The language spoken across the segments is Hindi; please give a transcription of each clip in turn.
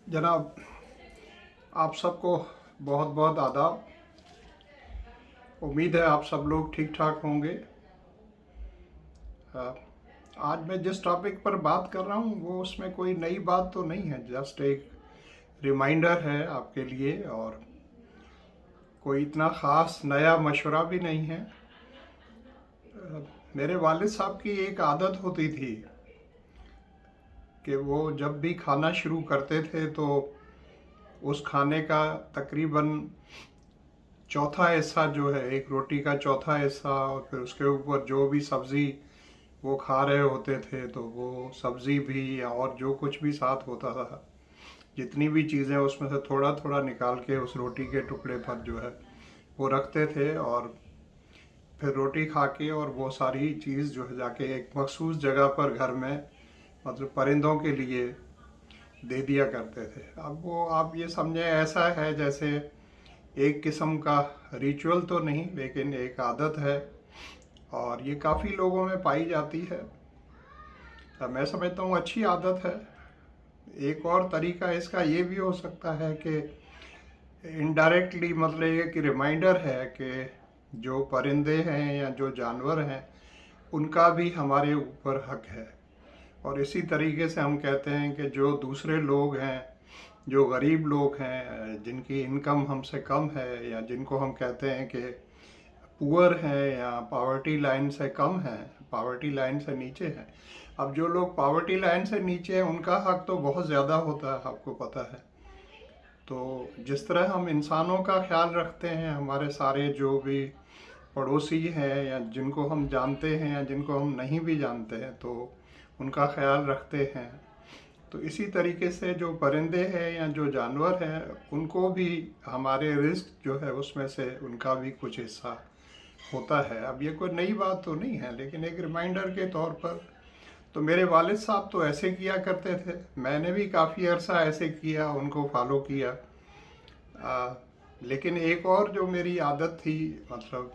जनाब, आप सबको बहुत बहुत आदाब। उम्मीद है आप सब लोग ठीक ठाक होंगे। अ, आज मैं जिस टॉपिक पर बात कर रहा हूँ वो उसमें कोई नई बात तो नहीं है, जस्ट एक रिमाइंडर है आपके लिए, और कोई इतना ख़ास नया मशवरा भी नहीं है। मेरे वालिद साहब की एक आदत होती थी कि वो जब भी खाना शुरू करते थे तो उस खाने का तकरीबन चौथा हिस्सा जो है, एक रोटी का चौथा हिस्सा, और फिर उसके ऊपर जो भी सब्ज़ी वो खा रहे होते थे तो वो सब्ज़ी भी और जो कुछ भी साथ होता था, जितनी भी चीज़ें उसमें से थोड़ा थोड़ा निकाल के उस रोटी के टुकड़े पर जो है वो रखते थे, और फिर रोटी खा के और वो सारी चीज़ जो है जाके एक मखसूस जगह पर घर में, मतलब परिंदों के लिए दे दिया करते थे। अब वो आप ये समझें ऐसा है जैसे एक किस्म का रिचुअल तो नहीं, लेकिन एक आदत है, और ये काफ़ी लोगों में पाई जाती है। अब मैं समझता हूँ अच्छी आदत है। एक और तरीका इसका ये भी हो सकता है कि इनडायरेक्टली, मतलब ये कि रिमाइंडर है कि जो परिंदे हैं या जो जानवर हैं उनका भी हमारे ऊपर हक है। और इसी तरीके से हम कहते हैं कि जो दूसरे लोग हैं, जो गरीब लोग हैं, जिनकी इनकम हमसे कम है, या जिनको हम कहते हैं कि पुअर हैं या पावर्टी लाइन से कम है, पावर्टी लाइन से नीचे हैं। अब जो लोग पावर्टी लाइन से नीचे हैं उनका हक तो बहुत ज़्यादा होता है, आपको पता है। तो जिस तरह हम इंसानों का ख्याल रखते हैं, हमारे सारे जो भी पड़ोसी हैं या जिनको हम जानते हैं या जिनको हम नहीं भी जानते हैं तो उनका ख्याल रखते हैं, तो इसी तरीके से जो परिंदे हैं या जो जानवर हैं उनको भी हमारे रिस्क जो है उसमें से उनका भी कुछ हिस्सा होता है। अब ये कोई नई बात तो नहीं है, लेकिन एक रिमाइंडर के तौर पर। तो मेरे वालिद साहब तो ऐसे किया करते थे, मैंने भी काफ़ी अरसा ऐसे किया, उनको फॉलो किया। आ, लेकिन एक और जो मेरी आदत थी, मतलब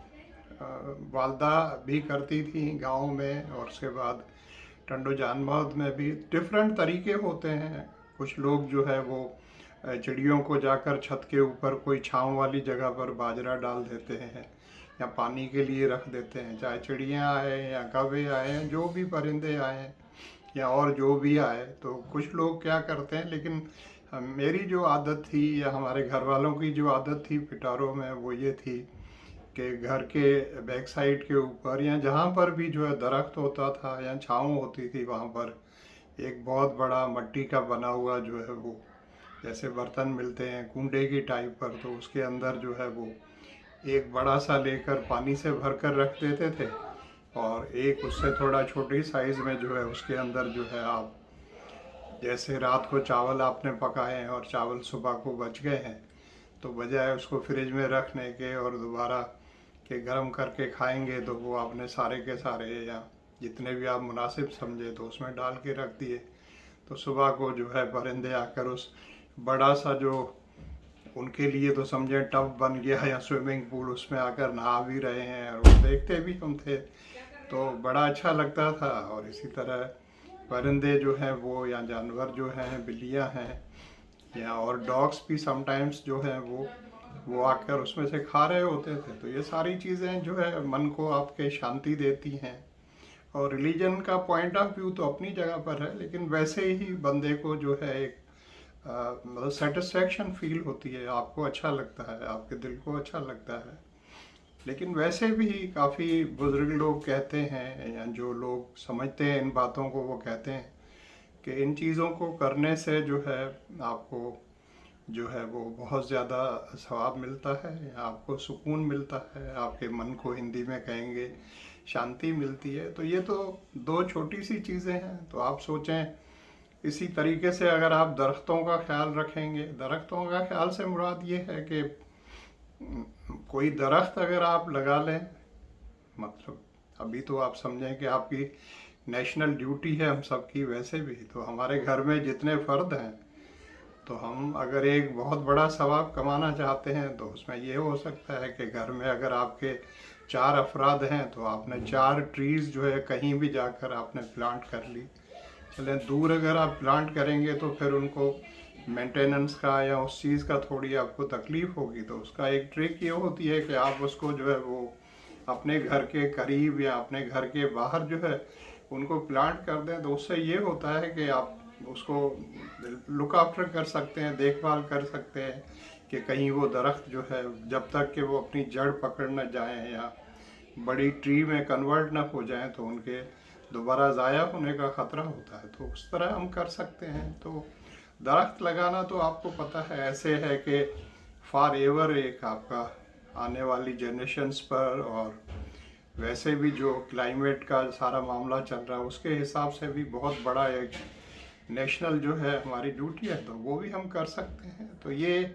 वालदा भी करती थी गांव में, और उसके बाद टंडो जानमौद में भी डिफरेंट तरीके होते हैं। कुछ लोग जो है वो चिड़ियों को जाकर छत के ऊपर कोई छांव वाली जगह पर बाजरा डाल देते हैं या पानी के लिए रख देते हैं, चाहे चिड़ियाँ आए या कौवे आए, जो भी परिंदे आए या और जो भी आए। तो कुछ लोग क्या करते हैं, लेकिन मेरी जो आदत थी या हमारे घर वालों की जो आदत थी पिटारों में, वो ये थी कि घर के बैक साइड के ऊपर या जहाँ पर भी जो है दरख्त होता था या छाँव होती थी, वहाँ पर एक बहुत बड़ा मिट्टी का बना हुआ जो है वो, जैसे बर्तन मिलते हैं कूंडे की टाइप पर, तो उसके अंदर जो है वो एक बड़ा सा लेकर पानी से भर कर रख देते थे, और एक उससे थोड़ा छोटी साइज़ में जो है उसके अंदर जो है आप, जैसे रात को चावल आपने पकाए हैं और चावल सुबह को बच गए हैं, तो बजाय उसको फ्रिज में रखने के और दोबारा के गर्म करके खाएंगे, तो वो आपने सारे के सारे या जितने भी आप मुनासिब समझे तो उसमें डाल के रख दिए। तो सुबह को जो है परिंदे आकर उस बड़ा सा जो उनके लिए तो समझे टब बन गया या स्विमिंग पूल, उसमें आकर नहा भी रहे हैं, और वो देखते भी हम थे, तो बड़ा अच्छा लगता था। और इसी तरह परिंदे जो हैं वो, या जानवर जो हैं, बिल्लियाँ हैं या और डॉग्स भी समटाइम्स जो हैं वो आकर उसमें से खा रहे होते थे। तो ये सारी चीज़ें जो है मन को आपके शांति देती हैं। और रिलीजन का पॉइंट ऑफ व्यू तो अपनी जगह पर है, लेकिन वैसे ही बंदे को जो है एक मतलब सेटिस्फेक्शन फील होती है, आपको अच्छा लगता है, आपके दिल को अच्छा लगता है। लेकिन वैसे भी काफ़ी बुजुर्ग लोग कहते हैं, या जो लोग समझते हैं इन बातों को, वो कहते हैं कि इन चीज़ों को करने से जो है आपको जो है वो बहुत ज़्यादा सवाब मिलता है, या आपको सुकून मिलता है, आपके मन को हिंदी में कहेंगे शांति मिलती है। तो ये तो दो छोटी सी चीज़ें हैं। तो आप सोचें, इसी तरीके से अगर आप दरख्तों का ख्याल रखेंगे, दरख्तों का ख्याल से मुराद ये है कि कोई दरख्त अगर आप लगा लें, मतलब अभी तो आप समझें कि आपकी नेशनल ड्यूटी है हम सबकी, वैसे भी तो हमारे घर में जितने फ़र्द हैं, तो हम अगर एक बहुत बड़ा सवाब कमाना चाहते हैं तो उसमें ये हो सकता है कि घर में अगर आपके 4 अफराद हैं तो आपने 4 ट्रीज़ जो है कहीं भी जाकर आपने प्लांट कर ली। चलें दूर अगर आप प्लांट करेंगे तो फिर उनको मेंटेनेंस का या उस चीज़ का थोड़ी आपको तकलीफ होगी, तो उसका एक ट्रिक ये होती है कि आप उसको जो है वो अपने घर के करीब या अपने घर के बाहर जो है उनको प्लांट कर दें। तो उससे ये होता है कि आप उसको लुक आफ्टर कर सकते हैं, देखभाल कर सकते हैं कि कहीं वो दरख्त जो है जब तक कि वो अपनी जड़ पकड़ न जाएं या बड़ी ट्री में कन्वर्ट ना हो जाएं तो उनके दोबारा ज़ाया होने का ख़तरा होता है। तो उस तरह हम कर सकते हैं। तो दरख्त लगाना तो आपको पता है ऐसे है कि फॉर एवर एक आपका आने वाली जनरेशन्स पर, और वैसे भी जो क्लाइमेट का सारा मामला चल रहा है उसके हिसाब से भी बहुत बड़ा एक नेशनल जो है हमारी ड्यूटी है, तो वो भी हम कर सकते हैं। तो ये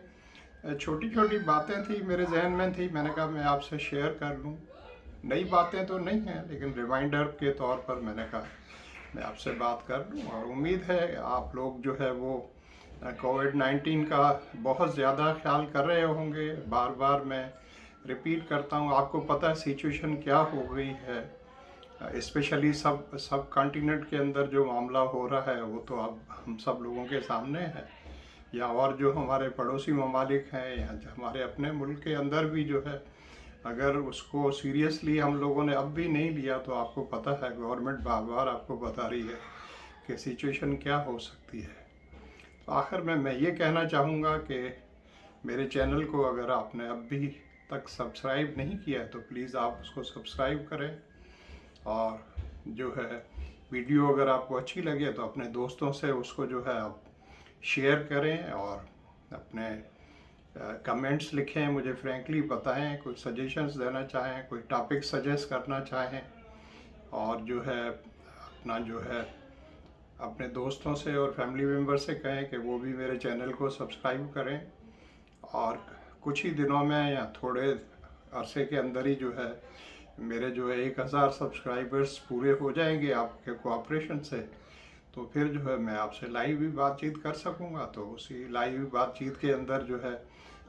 छोटी छोटी बातें थी मेरे जहन में थी, मैंने कहा मैं आपसे शेयर कर लूँ। नई बातें तो नहीं हैं लेकिन रिमाइंडर के तौर पर मैंने कहा मैं आपसे बात कर लूँ। और उम्मीद है आप लोग जो है वो कोविड-19 का बहुत ज़्यादा ख्याल कर रहे होंगे। बार बार मैं रिपीट करता हूँ, आपको पता है सिचुएशन क्या हो गई है, स्पेशली सब कॉन्टिनेंट के अंदर जो मामला हो रहा है वो तो अब हम सब लोगों के सामने है, या और जो हमारे पड़ोसी ममालिक हैं या जो हमारे अपने मुल्क के अंदर भी जो है, अगर उसको सीरियसली हम लोगों ने अब भी नहीं लिया तो आपको पता है गवर्नमेंट बार बार आपको बता रही है कि सिचुएशन क्या हो सकती है। तो आखिर में मैं ये कहना चाहूँगा कि मेरे चैनल को अगर आपने अब भी तक सब्सक्राइब नहीं किया है तो प्लीज़ आप उसको सब्सक्राइब करें, और जो है वीडियो अगर आपको अच्छी लगे तो अपने दोस्तों से उसको जो है आप शेयर करें, और अपने कमेंट्स लिखें, मुझे फ्रैंकली बताएं, कुछ सजेशंस देना चाहें, कोई टॉपिक सजेस्ट करना चाहें, और जो है अपना जो है अपने दोस्तों से और फैमिली मेम्बर से कहें कि वो भी मेरे चैनल को सब्सक्राइब करें। और कुछ ही दिनों में या थोड़े अरसे के अंदर ही जो है मेरे जो है 1000 सब्सक्राइबर्स पूरे हो जाएंगे आपके कोऑपरेशन से, तो फिर जो है मैं आपसे लाइव भी बातचीत कर सकूंगा। तो उसी लाइव बातचीत के अंदर जो है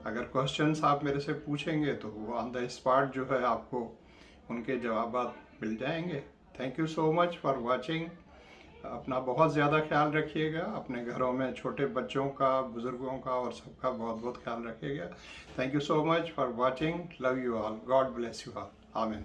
अगर क्वेश्चंस आप मेरे से पूछेंगे तो वो ऑन द स्पॉट जो है आपको उनके जवाब मिल जाएंगे। Thank you so much for watching. अपना बहुत ज़्यादा ख्याल रखिएगा, अपने घरों में छोटे बच्चों का, बुज़ुर्गों का और सबका बहुत बहुत ख्याल रखिएगा। Thank you so much for watching. Love you all. God bless you all. आमीन।